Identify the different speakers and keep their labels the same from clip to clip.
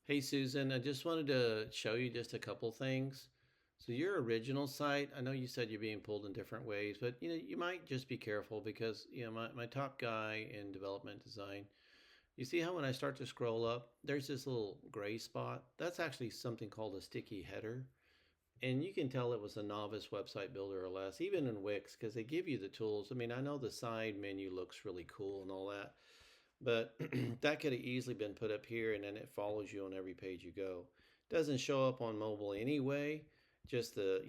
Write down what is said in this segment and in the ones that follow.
Speaker 1: Hey Susan, I just wanted to show you just a couple things. So your original site, I know you said you're being pulled in different ways, but you might just be careful because my top guy in development design, you see how when I start to scroll up, there's this little gray spot. That's actually something called a sticky header. And you can tell it was a novice website builder or less, even in Wix, because they give you the tools. I mean, I know the side menu looks really cool and all that, but that could have easily been put up here and then it follows you on every page you go. Doesn't show up on mobile anyway, just the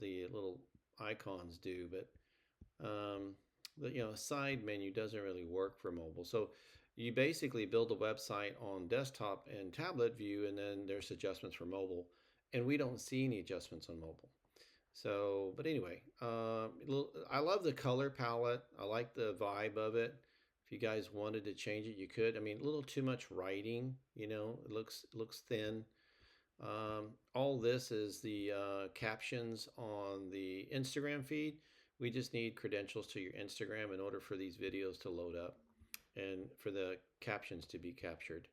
Speaker 1: little icons do, but the side menu doesn't really work for mobile. So you basically build a website on desktop and tablet view, and then there's adjustments for mobile, and we don't see any adjustments on mobile. So, but anyway, I love the color palette. I like the vibe of it. If you guys wanted to change it, you could. I mean, a little too much writing, it looks thin. All this is the captions on the Instagram feed. We just need credentials to your Instagram in order for these videos to load up and for the captions to be captured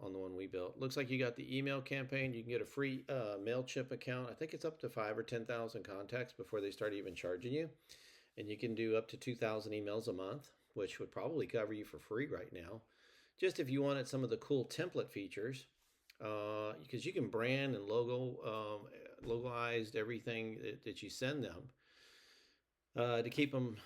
Speaker 1: on the one we built. Looks like you got the email campaign. You can get a free MailChimp account. I think it's up to 5 or 10,000 contacts before they start even charging you. And you can do up to 2,000 emails a month, which would probably cover you for free right now. Just if you wanted some of the cool template features, because you can brand and logalized everything that you send them to keep them,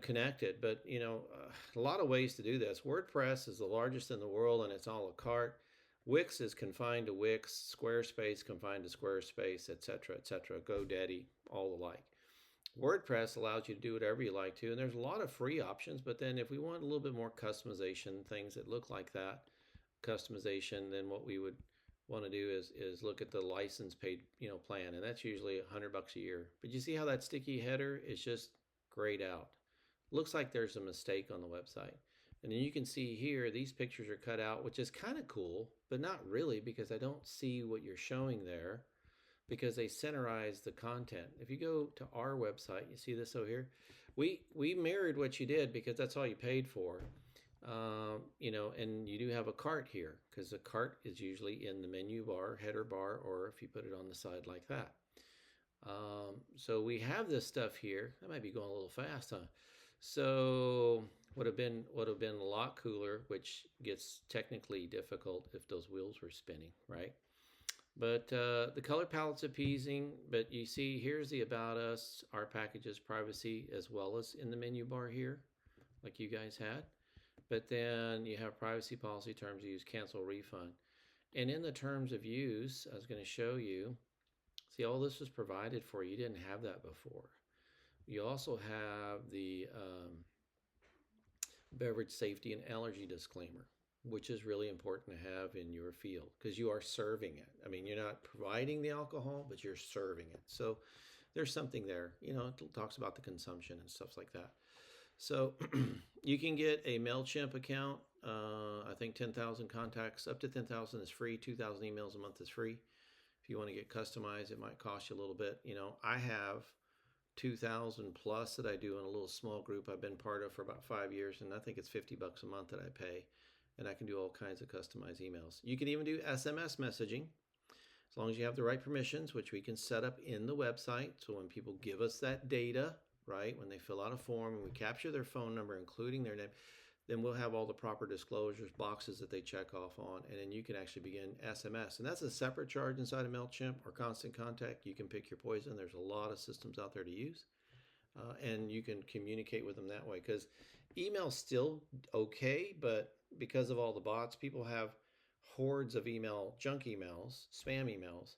Speaker 1: connected. But a lot of ways to do this. WordPress is the largest in the world, and it's a la carte. Wix is confined to Wix. Squarespace confined to Squarespace, etc., etc. GoDaddy, all alike. WordPress allows you to do whatever you like to, and there's a lot of free options. But then, if we want a little bit more customization, things that look like that customization, then what we would want to do is look at the license paid plan, and that's usually $100 a year. But you see how that sticky header is just grayed out. Looks like there's a mistake on the website. And then you can see here these pictures are cut out, which is kind of cool, but not really, because I don't see what you're showing there because they centerize the content. If you go to our website, you see this over here. We mirrored what you did because that's all you paid for. And you do have a cart here because the cart is usually in the menu bar, header bar, or if you put it on the side like that. So we have this stuff here. That might be going a little fast, huh? So would have been a lot cooler, which gets technically difficult if those wheels were spinning, right? But the color palette's appeasing. But you see, here's the about us, our packages, privacy, as well as in the menu bar here, like you guys had. But then you have privacy policy, terms of use, cancel, refund. And in the terms of use, I was going to show you, see, all this was provided for you. You didn't have that before. You also have the beverage safety and allergy disclaimer, which is really important to have in your field because you are serving it. I mean, you're not providing the alcohol, but you're serving it. So there's something there. It talks about the consumption and stuff like that. So you can get a MailChimp account. I think 10,000 contacts, up to 10,000 is free. 2,000 emails a month is free. If you want to get customized, it might cost you a little bit. I have 2,000 plus that I do in a little small group I've been part of for about 5 years, and I think it's $50 a month that I pay, and I can do all kinds of customized emails. You can even do SMS messaging as long as you have the right permissions, which we can set up in the website. So when people give us that data, right, when they fill out a form and we capture their phone number, including their name, then we'll have all the proper disclosures, boxes that they check off on, and then you can actually begin SMS. And that's a separate charge inside of MailChimp or Constant Contact. You can pick your poison. There's a lot of systems out there to use. And you can communicate with them that way because email's still okay, but because of all the bots, people have hordes of junk emails, spam emails.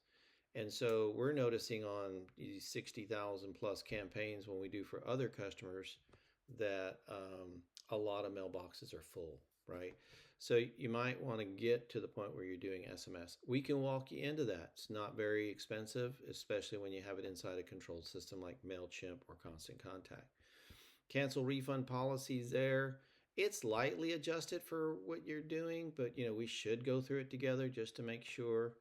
Speaker 1: And so we're noticing on these 60,000 plus campaigns when we do for other customers that a lot of mailboxes are full, right? So you might want to get to the point where you're doing SMS. We can walk you into that. It's not very expensive, especially when you have it inside a controlled system like MailChimp or Constant Contact. Cancel refund policies there. It's lightly adjusted for what you're doing, but we should go through it together just to make sure.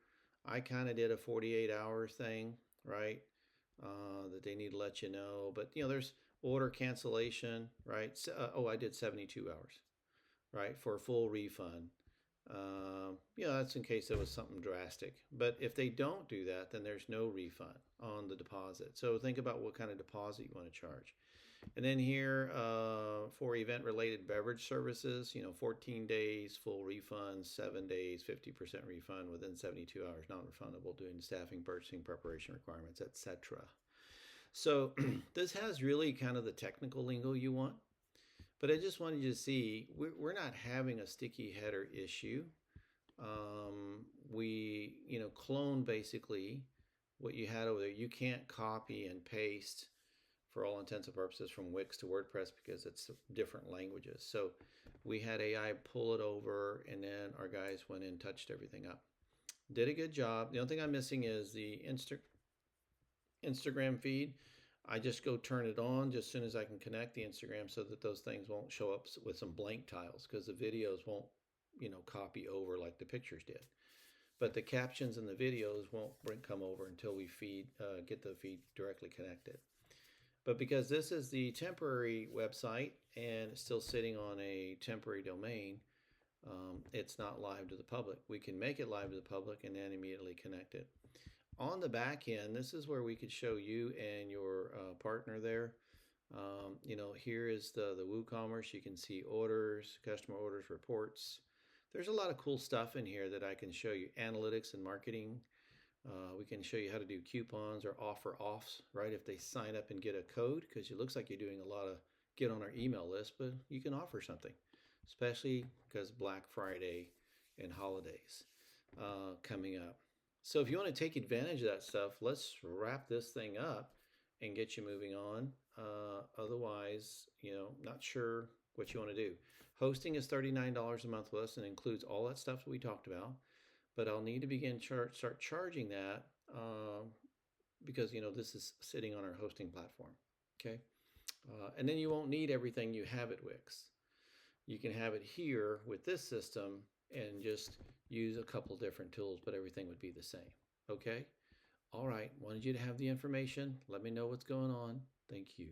Speaker 1: I kind of did a 48 hour thing, right? That they need to let you know. But there's order cancellation, right? I did 72 hours, right, for a full refund. That's in case there was something drastic. But if they don't do that, then there's no refund on the deposit. So think about what kind of deposit you want to charge. And then here for event-related beverage services, 14 days full refund, 7 days 50% refund within 72 hours, non-refundable due to staffing, purchasing, preparation requirements, etc. So this has really kind of the technical lingo you want, but I just wanted you to see we're not having a sticky header issue. We clone basically what you had over there. You can't copy and paste for all intents and purposes from Wix to WordPress because it's different languages. So we had AI pull it over, and then our guys went in and touched everything up. Did a good job. The only thing I'm missing is the Instagram feed. I just go turn it on just as soon as I can connect the Instagram so that those things won't show up with some blank tiles because the videos won't, copy over like the pictures did. But the captions and the videos won't come over until we get the feed directly connected. But because this is the temporary website and it's still sitting on a temporary domain, it's not live to the public. We can make it live to the public and then immediately connect it. On the back end, this is where we could show you and your partner there. Here is the WooCommerce. You can see orders, customer orders, reports. There's a lot of cool stuff in here that I can show you. Analytics and marketing. We can show you how to do coupons or offer offs, right? If they sign up and get a code, because it looks like you're doing a lot of get on our email list, but you can offer something, especially because Black Friday and holidays coming up. So if you want to take advantage of that stuff, let's wrap this thing up and get you moving on. Otherwise, not sure what you want to do. Hosting is $39 a month with us and includes all that stuff that we talked about. But I'll need to start charging that because this is sitting on our hosting platform. Okay, and then you won't need everything you have at Wix. You can have it here with this system and just use a couple different tools, but everything would be the same. Okay, all right. Wanted you to have the information. Let me know what's going on. Thank you.